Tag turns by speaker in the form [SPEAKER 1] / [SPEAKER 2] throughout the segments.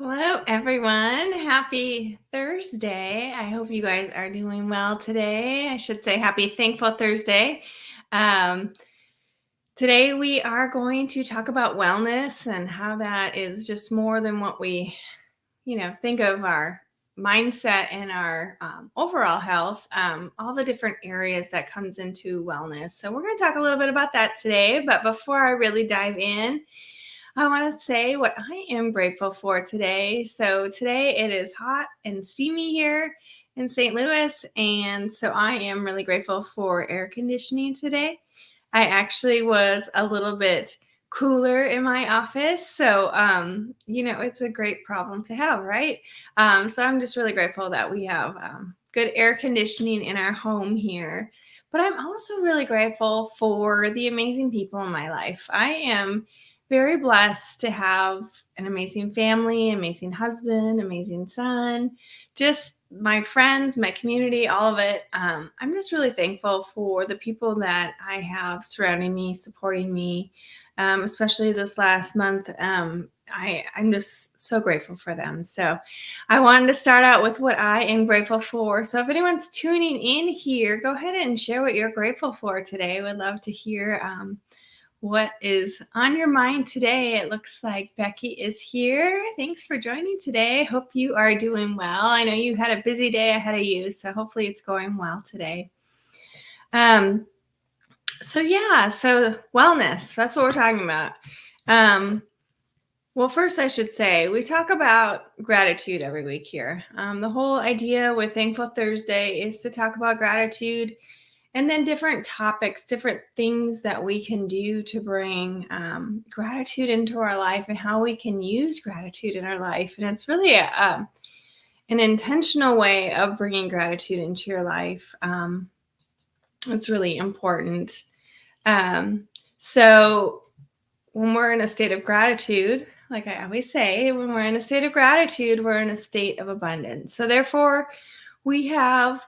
[SPEAKER 1] Hello, everyone. Happy Thursday. I hope you guys are doing well today. I should say happy Thankful Thursday. Um, Today, we are going to talk about wellness and how that is just more than what we, think of our mindset and our overall health, all the different areas that comes into wellness. So we're going to talk a little bit about that today. But before I really dive in, I want to say what I am grateful for today. So, today it is hot and steamy here in St. Louis. And so, I am really grateful for air conditioning today. I actually was a little bit cooler in my office. So, it's a great problem to have, right? So, I'm just really grateful that we have good air conditioning in our home here. But I'm also really grateful for the amazing people in my life. I am very blessed to have an amazing family, amazing husband, amazing son, just my friends, my community, all of it. I'm just really thankful for the people that I have surrounding me, supporting me, especially this last month. I'm just so grateful for them. So I wanted to start out with what I am grateful for. So if anyone's tuning in here, go ahead and share what you're grateful for today. Would love to hear what is on your mind today. It looks like Becky is here. Thanks for joining today. Hope you are doing well. I know you had a busy day ahead of you, so hopefully it's going well today. So wellness, that's what we're talking about. Well, first I should say, we talk about gratitude every week here. The whole idea with Thankful Thursday is to talk about gratitude and then different topics, different things that we can do to bring gratitude into our life and how we can use gratitude in our life. And it's really an intentional way of bringing gratitude into your life. It's really important. So when we're in a state of gratitude, like I always say, when we're in a state of gratitude, we're in a state of abundance. So therefore, we have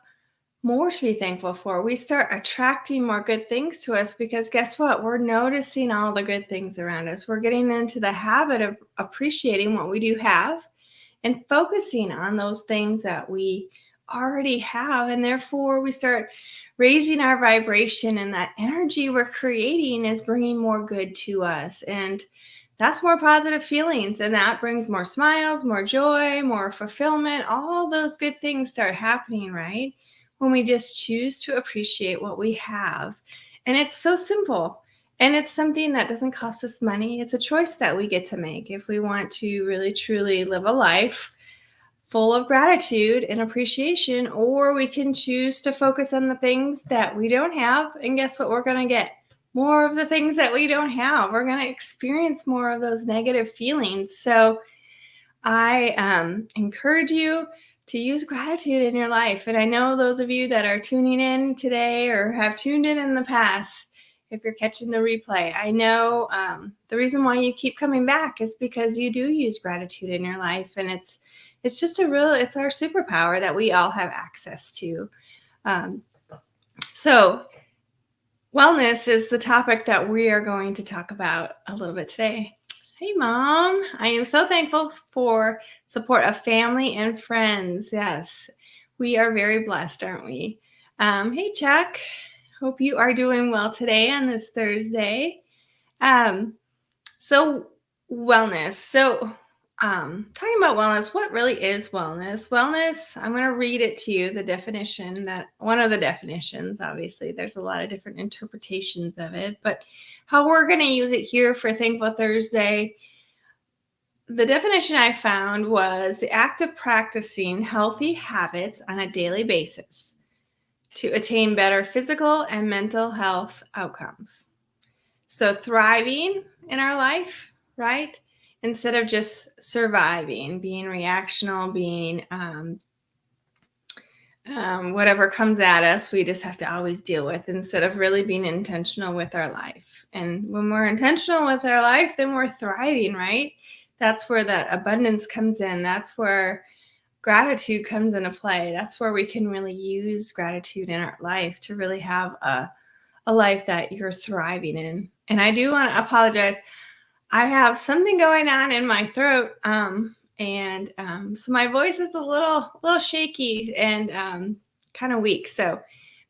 [SPEAKER 1] more to be thankful for. We start attracting more good things to us because guess what? We're noticing all the good things around us. We're getting into the habit of appreciating what we do have and focusing on those things that we already have. And therefore, we start raising our vibration, and that energy we're creating is bringing more good to us. And that's more positive feelings, and that brings more smiles, more joy, more fulfillment. All those good things start happening, right? When we just choose to appreciate what we have. And it's so simple. And it's something that doesn't cost us money. It's a choice that we get to make if we want to really, truly live a life full of gratitude and appreciation, or we can choose to focus on the things that we don't have. And guess what? We're going to get more of the things that we don't have. We're going to experience more of those negative feelings. So I encourage you to use gratitude in your life. And I know those of you that are tuning in today or have tuned in the past, if you're catching the replay, I know the reason why you keep coming back is because you do use gratitude in your life. And it's just it's our superpower that we all have access to. So wellness is the topic that we are going to talk about a little bit today. Hey, Mom. I am so thankful for support of family and friends. Yes, we are very blessed, aren't we? Hey, Chuck. Hope you are doing well today on this Thursday. So wellness. Talking about wellness, what really is wellness? Wellness, I'm going to read it to you, the definition, that one of the definitions. Obviously, there's a lot of different interpretations of it, but how we're going to use it here for Thankful Thursday, the definition I found was the act of practicing healthy habits on a daily basis to attain better physical and mental health outcomes. So thriving in our life, right? Instead of just surviving, being reactional, being whatever comes at us, we just have to always deal with, instead of really being intentional with our life. And when we're intentional with our life, then we're thriving, right? That's where that abundance comes in. That's where gratitude comes into play. That's where we can really use gratitude in our life to really have a life that you're thriving in. And I do want to apologize. I have something going on in my throat. And so my voice is a little shaky and kind of weak. So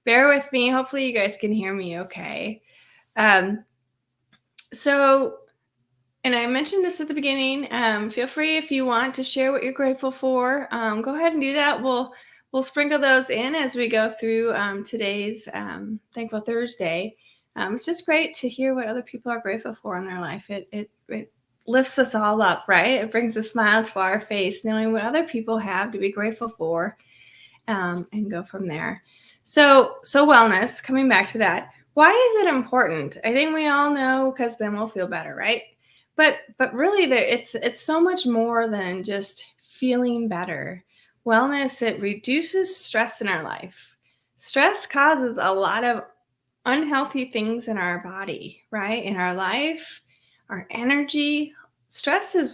[SPEAKER 1] bear with me. Hopefully you guys can hear me okay. Um, so, and I mentioned this at the beginning. Feel free if you want to share what you're grateful for. Go ahead and do that. We'll sprinkle those in as we go through today's Thankful Thursday. It's just great to hear what other people are grateful for in their life. It lifts us all up, right? It brings a smile to our face, knowing what other people have to be grateful for, and go from there. So wellness. Coming back to that, why is it important? I think we all know because then we'll feel better, right? But really, it's so much more than just feeling better. Wellness, it reduces stress in our life. Stress causes a lot of unhealthy things in our body, right? In our life, our energy. Stress is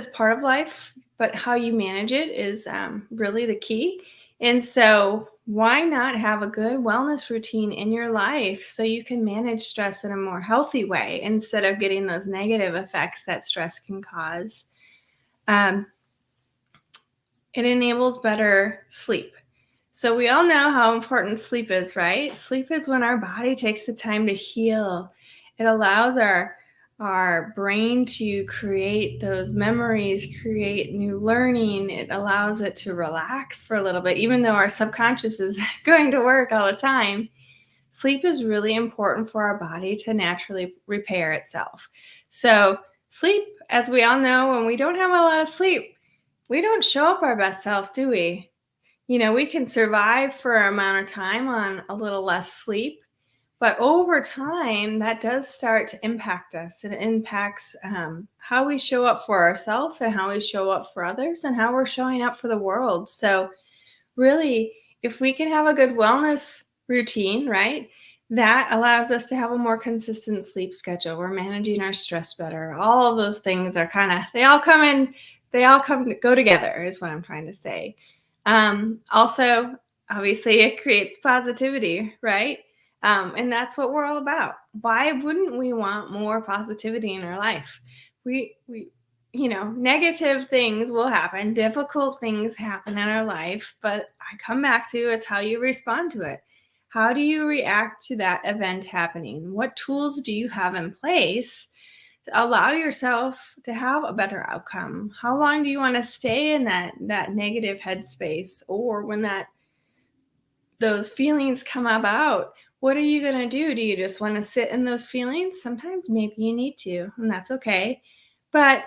[SPEAKER 1] part of life, but how you manage it is really the key. And so, why not have a good wellness routine in your life so you can manage stress in a more healthy way instead of getting those negative effects that stress can cause? Um, it enables better sleep. So we all know how important sleep is, right? Sleep is when our body takes the time to heal. It allows our brain to create those memories, create new learning. It allows it to relax for a little bit, even though our subconscious is going to work all the time. Sleep is really important for our body to naturally repair itself. So, sleep, as we all know, when we don't have a lot of sleep, we don't show up our best self, do we? We can survive for an amount of time on a little less sleep, but over time, that does start to impact us. It impacts how we show up for ourselves and how we show up for others and how we're showing up for the world. So, really, if we can have a good wellness routine, right, that allows us to have a more consistent sleep schedule. We're managing our stress better. All of those things are they all come to go together, is what I'm trying to say. Also, obviously, it creates positivity, right? And that's what we're all about. Why wouldn't we want more positivity in our life? We negative things will happen, difficult things happen in our life, but I come back to it's how you respond to it. How do you react to that event happening? What tools do you have in place to allow yourself to have a better outcome? How long do you want to stay in that negative headspace? Or when those feelings come about, what are you going to do? Do you just want to sit in those feelings? Sometimes maybe you need to, and that's okay. But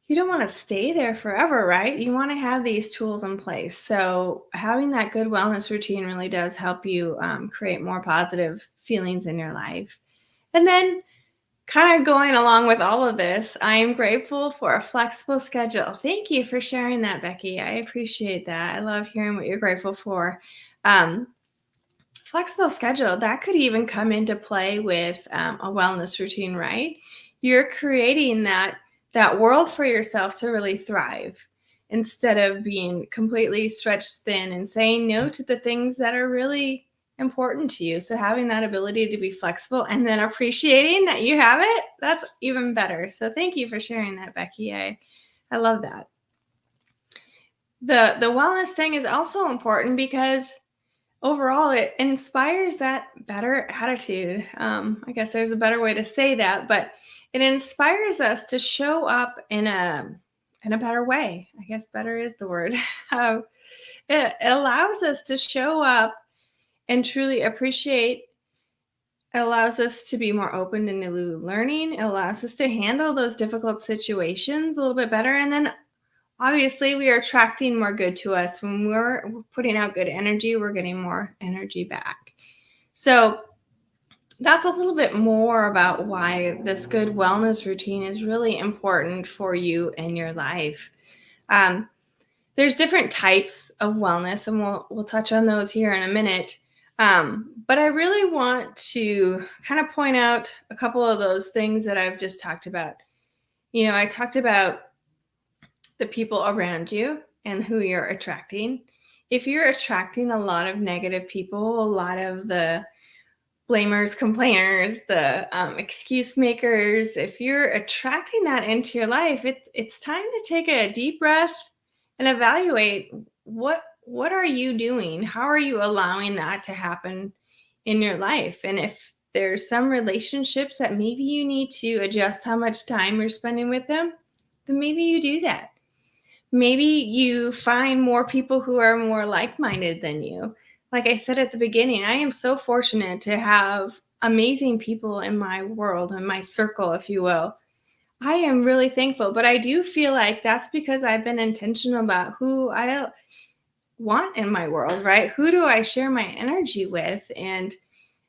[SPEAKER 1] you don't want to stay there forever, right? You want to have these tools in place. So, having that good wellness routine really does help you create more positive feelings in your life. And then, kind of going along with all of this, I am grateful for a flexible schedule. Thank you for sharing that, Becky. I appreciate that. I love hearing what you're grateful for. Um, Flexible schedule, that could even come into play with a wellness routine, right? You're creating that world for yourself to really thrive instead of being completely stretched thin and saying no to the things that are really important to you. So having that ability to be flexible and then appreciating that you have it, that's even better. So thank you for sharing that, Becky. I love that. The wellness thing is also important because overall, it inspires that better attitude. I guess there's a better way to say that, but it inspires us to show up in a better way. I guess better is the word. It allows us to show up and truly appreciate. It allows us to be more open to new learning. It allows us to handle those difficult situations a little bit better. And then obviously, we are attracting more good to us. When we're putting out good energy, we're getting more energy back. So that's a little bit more about why this good wellness routine is really important for you in your life. Um, there's different types of wellness, and we'll touch on those here in a minute. But I really want to kind of point out a couple of those things that I've just talked about. I talked about the people around you and who you're attracting. If you're attracting a lot of negative people, a lot of the blamers, complainers, the excuse makers, if you're attracting that into your life, it's time to take a deep breath and evaluate what are you doing? How are you allowing that to happen in your life? And if there's some relationships that maybe you need to adjust how much time you're spending with them, then maybe you do that. Maybe you find more people who are more like-minded than you. Like I said at the beginning, I am so fortunate to have amazing people in my world, in my circle, if you will. I am really thankful, but I do feel like that's because I've been intentional about who I want in my world, right? Who do I share my energy with? And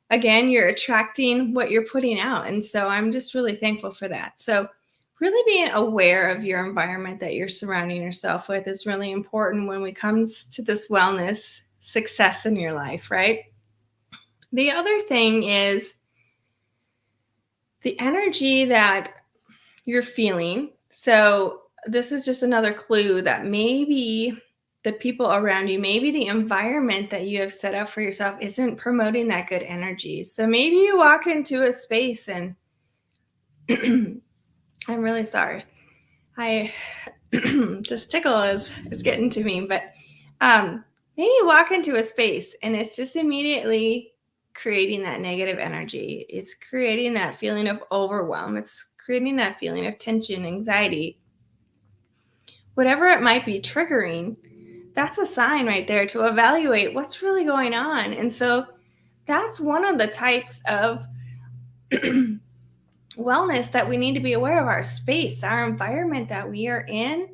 [SPEAKER 1] again, you're attracting what you're putting out. And so I'm just really thankful for that. So, really being aware of your environment that you're surrounding yourself with is really important when it comes to this wellness success in your life, right? The other thing is the energy that you're feeling. So, this is just another clue that maybe the people around you, maybe the environment that you have set up for yourself isn't promoting that good energy. So, maybe you walk into a space and I'm really sorry. I this tickle is it's getting to me, but maybe you walk into a space and it's just immediately creating that negative energy. It's creating that feeling of overwhelm. It's creating that feeling of tension, anxiety, whatever it might be triggering. That's a sign right there to evaluate what's really going on. And so that's one of the types of wellness that we need to be aware of, our space, our environment that we are in.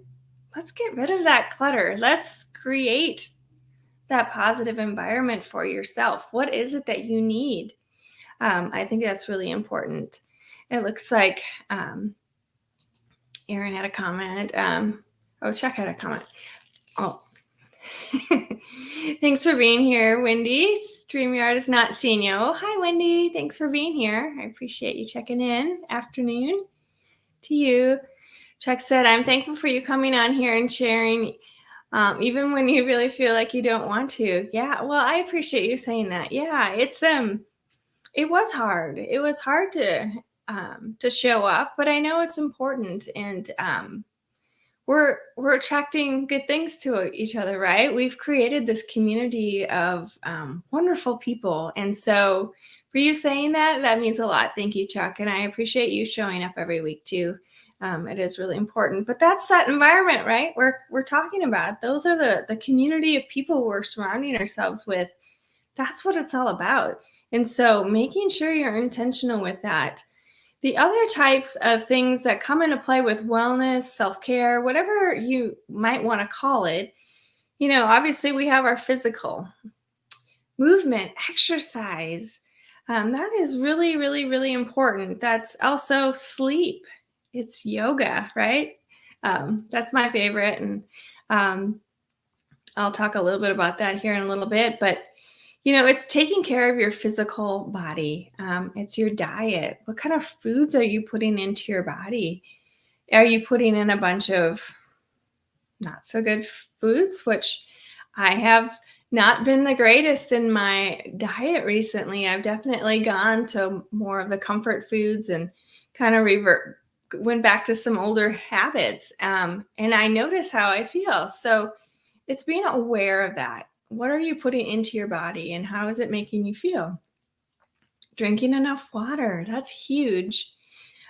[SPEAKER 1] Let's get rid of that clutter. Let's create that positive environment for yourself. What is it that you need? I think that's really important. It looks like Erin had a comment. Chuck had a comment. Oh, thanks for being here, Wendy. StreamYard is not seeing you. Oh, hi, Wendy. Thanks for being here. I appreciate you checking in. Afternoon to you. Chuck said, I'm thankful for you coming on here and sharing, even when you really feel like you don't want to. Yeah, well, I appreciate you saying that. Yeah, it was hard. It was hard to show up, but I know it's important, and we're attracting good things to each other, right? We've created this community of wonderful people, and so for you saying that, that means a lot. Thank you, Chuck, and I appreciate you showing up every week too. It is really important, but that's that environment, right? We're talking about. Those are the community of people we're surrounding ourselves with. That's what it's all about, and so making sure you're intentional with that. The other types of things that come into play with wellness, self-care, whatever you might want to call it, obviously we have our physical movement, exercise. That is really, really, really important. That's also sleep. It's yoga, right? That's my favorite. And I'll talk a little bit about that here in a little bit. But it's taking care of your physical body. It's your diet. What kind of foods are you putting into your body? Are you putting in a bunch of not so good foods, which I have not been the greatest in my diet recently. I've definitely gone to more of the comfort foods and kind of went back to some older habits. And I notice how I feel. So it's being aware of that. What are you putting into your body and how is it making you feel? Drinking enough water. That's huge.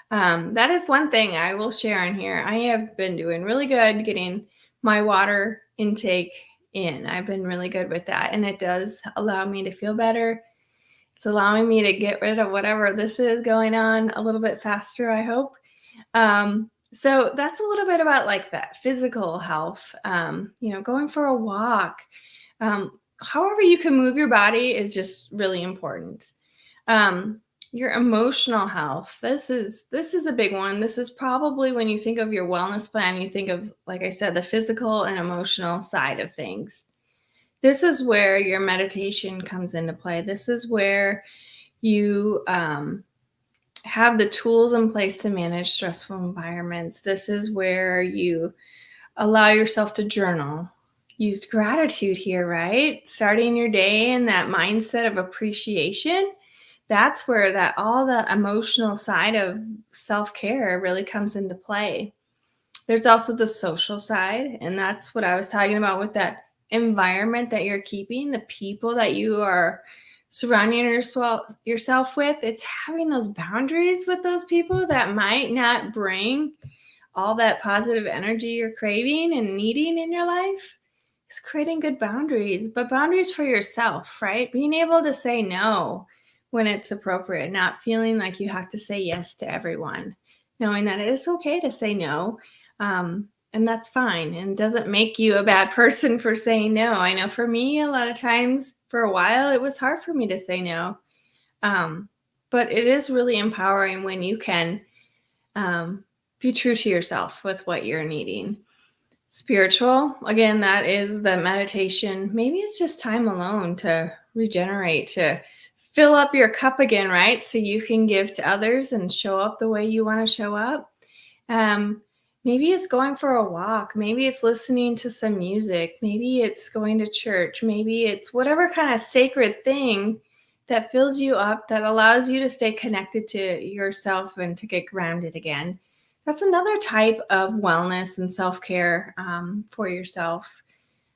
[SPEAKER 1] That is one thing I will share in here. I have been doing really good getting my water intake in. I've been really good with that. And it does allow me to feel better. It's allowing me to get rid of whatever this is going on a little bit faster, I hope. So that's a little bit about like that physical health, going for a walk. However you can move your body is just really important. Your emotional health. This is a big one. This is probably when you think of your wellness plan, you think of, like I said, the physical and emotional side of things. This is where your meditation comes into play. This is where you have the tools in place to manage stressful environments. This is where you allow yourself to journal. Use gratitude here, right? Starting your day in that mindset of appreciation. that's where that all the emotional side of self-care really comes into play. There's also the social side, and that's what I was talking about with that environment that you're keeping, the people that you are surrounding yourself with. It's having those boundaries with those people that might not bring all that positive energy you're craving and needing in your life. Is creating good boundaries, but boundaries for yourself, right? Being able to say no when it's appropriate, not feeling like you have to say yes to everyone, knowing that it's okay to say no. And that's fine and doesn't make you a bad person for saying no. I know for me, a lot of times for a while, it was hard for me to say no. Um, but it is really empowering when you can be true to yourself with what you're needing. Spiritual, again, that is the meditation. Maybe it's just time alone to regenerate, to fill up your cup again, right? So you can give to others and show up the way you want to show up. Um, Maybe it's going for a walk. Maybe it's listening to some music. Maybe it's going to church. Maybe it's whatever kind of sacred thing that fills you up, that allows you to stay connected to yourself and to get grounded again. That's another type of wellness and self-care for yourself.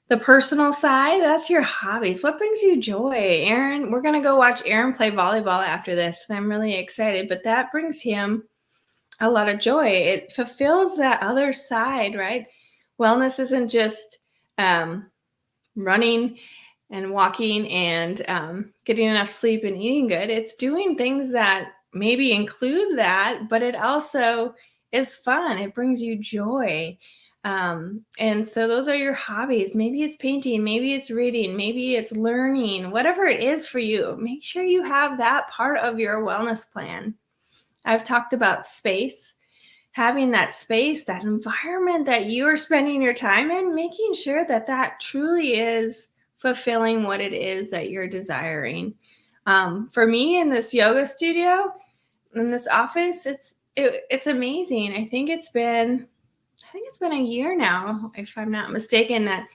[SPEAKER 1] The personal side, that's your hobbies. What brings you joy? Aaron, we're going to go watch Aaron play volleyball after this, and I'm really excited, but that brings him a lot of joy. It fulfills that other side, right? Wellness isn't just running and walking and getting enough sleep and eating good. It's doing things that maybe include that, but it also is fun. It brings you joy. And so those are your hobbies. Maybe it's painting, maybe it's reading, maybe it's learning, whatever it is for you. Make sure you have that part of your wellness plan. I've talked about space, having that space, that environment that you are spending your time in, making sure that that truly is fulfilling what it is that you're desiring. For me in this yoga studio, in this office, it's amazing. I think it's been a year now, if I'm not mistaken, that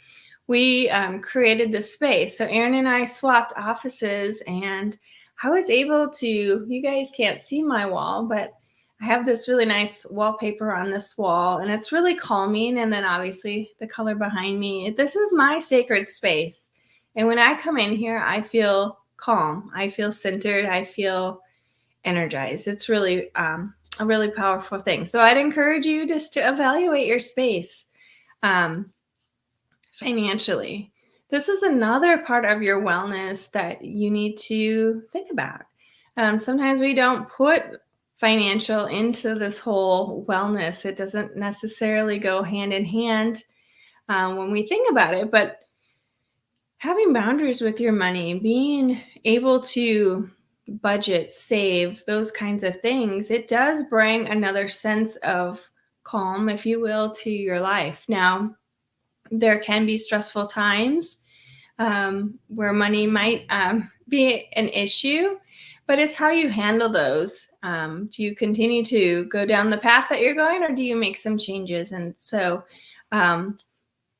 [SPEAKER 1] we created this space. So Aaron and I swapped offices, and I was able to, you guys can't see my wall, but I have this really nice wallpaper on this wall, and it's really calming. And then obviously the color behind me, this is my sacred space. And when I come in here, I feel calm. I feel centered. I feel energized. It's really a really powerful thing. So I'd encourage you just to evaluate your space. Financially, this is another part of your wellness that you need to think about. Sometimes we don't put financial into this whole wellness. It doesn't necessarily go hand in hand when we think about it, but having boundaries with your money, being able to budget, save, those kinds of things, it does bring another sense of calm, if you will, to your life. Now, there can be stressful times where money might be an issue, but it's how you handle those. Do you continue to go down the path that you're going, or do you make some changes? And so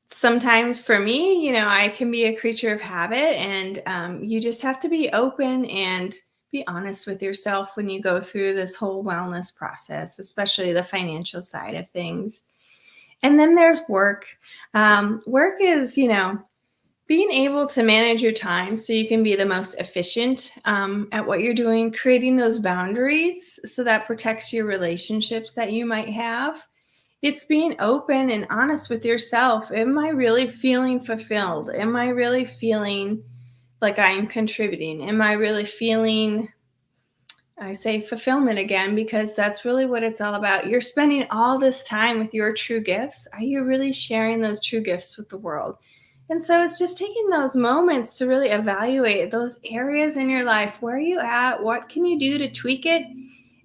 [SPEAKER 1] sometimes for me, I can be a creature of habit, and you just have to be open and be honest with yourself when you go through this whole wellness process, especially the financial side of things. And then there's work. Work is, being able to manage your time so you can be the most efficient at what you're doing, creating those boundaries so that protects your relationships that you might have. It's being open and honest with yourself. Am I really feeling fulfilled? Am I really feeling like I'm contributing? Am I really feeling, I say fulfillment again, because that's really what it's all about. You're spending all this time with your true gifts. Are you really sharing those true gifts with the world? And so it's just taking those moments to really evaluate those areas in your life. Where are you at? What can you do to tweak it?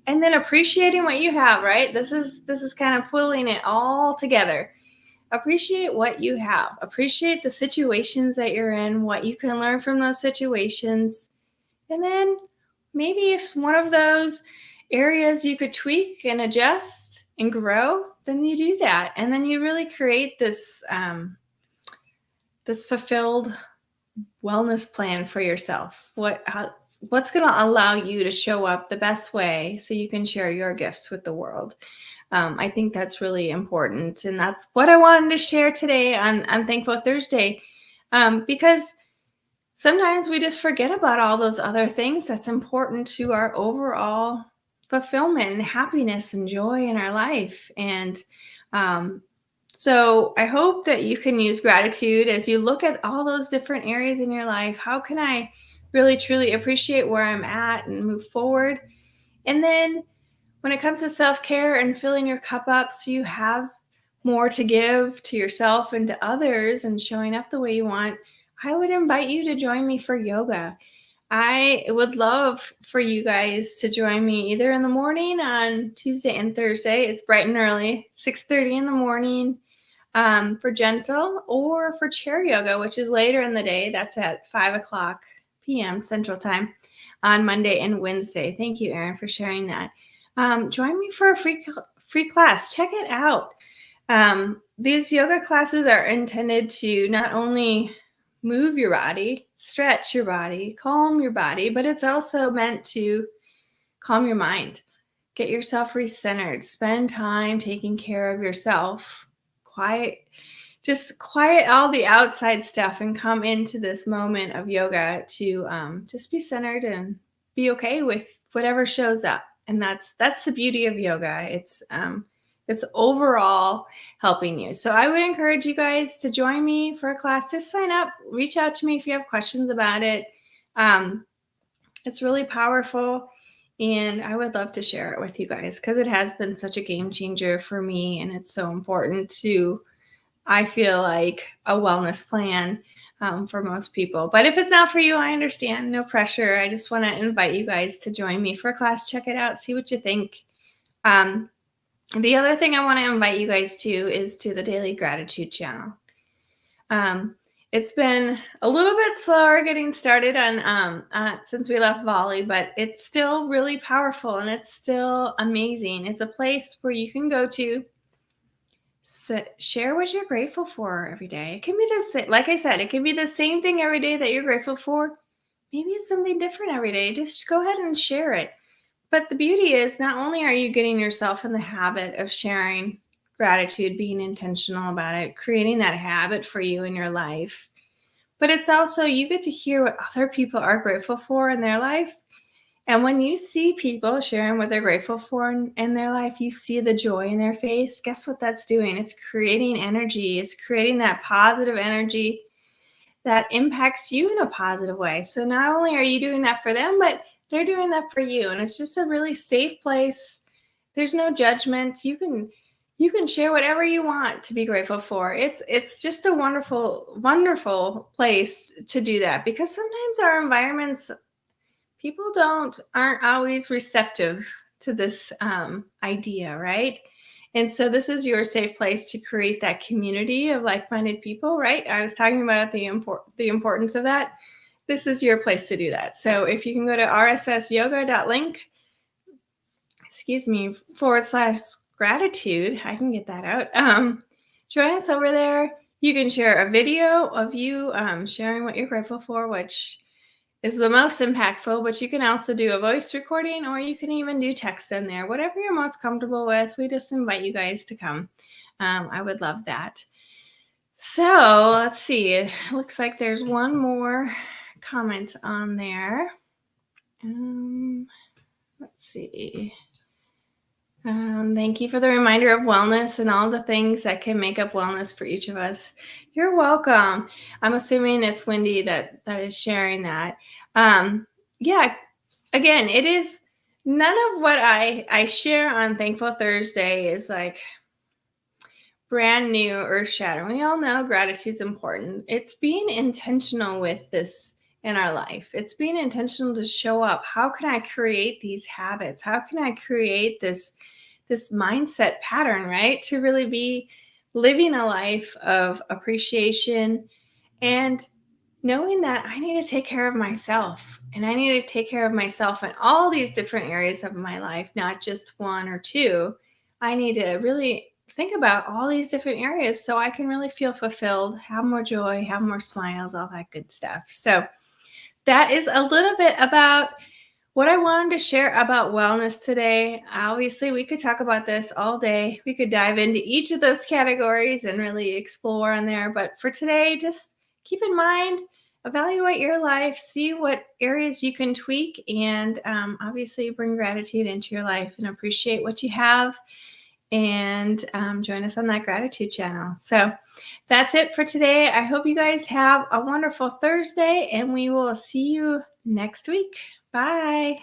[SPEAKER 1] And then appreciating what you have, right? This is kind of pulling it all together. Appreciate what you have. Appreciate the situations that you're in, what you can learn from those situations. And then maybe if one of those areas you could tweak and adjust and grow, then you do that. And then you really create this this fulfilled wellness plan for yourself. what's going to allow you to show up the best way so you can share your gifts with the world. I think that's really important. And that's what I wanted to share today on Thankful Thursday. Because sometimes we just forget about all those other things that's important to our overall fulfillment and happiness and joy in our life. And so I hope that you can use gratitude as you look at all those different areas in your life. How can I really truly appreciate where I'm at and move forward? And then when it comes to self-care and filling your cup up so you have more to give to yourself and to others and showing up the way you want, I would invite you to join me for yoga. I would love for you guys to join me either in the morning on Tuesday and Thursday. It's bright and early, 6:30 in the morning, for gentle, or for chair yoga, which is later in the day. That's at 5 p.m. Central Time on Monday and Wednesday. Thank you, Erin, for sharing that. Join me for a free class. Check it out. These yoga classes are intended to not only move your body, stretch your body, calm your body, but it's also meant to calm your mind. Get yourself recentered. Spend time taking care of yourself. Just quiet all the outside stuff and come into this moment of yoga to just be centered and be okay with whatever shows up. And that's the beauty of yoga. It's overall helping you. So I would encourage you guys to join me for a class. Just sign up, reach out to me if you have questions about it. It's really powerful, and I would love to share it with you guys because it has been such a game changer for me, and it's so important to, I feel like, a wellness plan for most people. But if it's not for you, I understand. No pressure. I just want to invite you guys to join me for a class. Check it out. See what you think. The other thing I want to invite you guys to is to the Daily Gratitude channel. It's been a little bit slower getting started on since we left Volley, but it's still really powerful and it's still amazing. It's a place where you can go to share what you're grateful for every day. It can be the same, like I said, it can be the same thing every day that you're grateful for. Maybe it's something different every day. Just go ahead and share it. But the beauty is, not only are you getting yourself in the habit of sharing gratitude, being intentional about it, creating that habit for you in your life, but it's also, you get to hear what other people are grateful for in their life. And when you see people sharing what they're grateful for in their life, you see the joy in their face. Guess what that's doing? It's creating energy. It's creating that positive energy that impacts you in a positive way. So not only are you doing that for them, but they're doing that for you. And it's just a really safe place. There's no judgment. You can share whatever you want to be grateful for. It's just a wonderful place to do that, because sometimes our environments, people aren't always receptive to this idea, right? And so this is your safe place to create that community of like-minded people, right? I was talking about the importance of that. This is your place to do that. So if you can go to rssyoga.link, /gratitude, I can get that out. Join us over there. You can share a video of you sharing what you're grateful for, which is the most impactful, but you can also do a voice recording, or you can even do text in there, whatever you're most comfortable with. We just invite you guys to come. I would love that. So let's see. It looks like there's one more comment on there. Let's see. Thank you for the reminder of wellness and all the things that can make up wellness for each of us. You're welcome. I'm assuming it's Wendy that is sharing that. Yeah, again, it is, none of what I share on Thankful Thursday is like brand new, earth shattering. We all know gratitude's important. It's being intentional with this in our life. It's being intentional to show up. How can I create these habits? How can I create this mindset pattern, right? To really be living a life of appreciation and knowing that I need to take care of myself, and I need to take care of myself in all these different areas of my life, not just one or two. I need to really think about all these different areas so I can really feel fulfilled, have more joy, have more smiles, all that good stuff. So that is a little bit about what I wanted to share about wellness today. Obviously, we could talk about this all day. We could dive into each of those categories and really explore on there. But for today, just keep in mind, evaluate your life, see what areas you can tweak, and obviously bring gratitude into your life and appreciate what you have. And join us on that gratitude channel. So that's it for today. I hope you guys have a wonderful Thursday, and we will see you next week. Bye.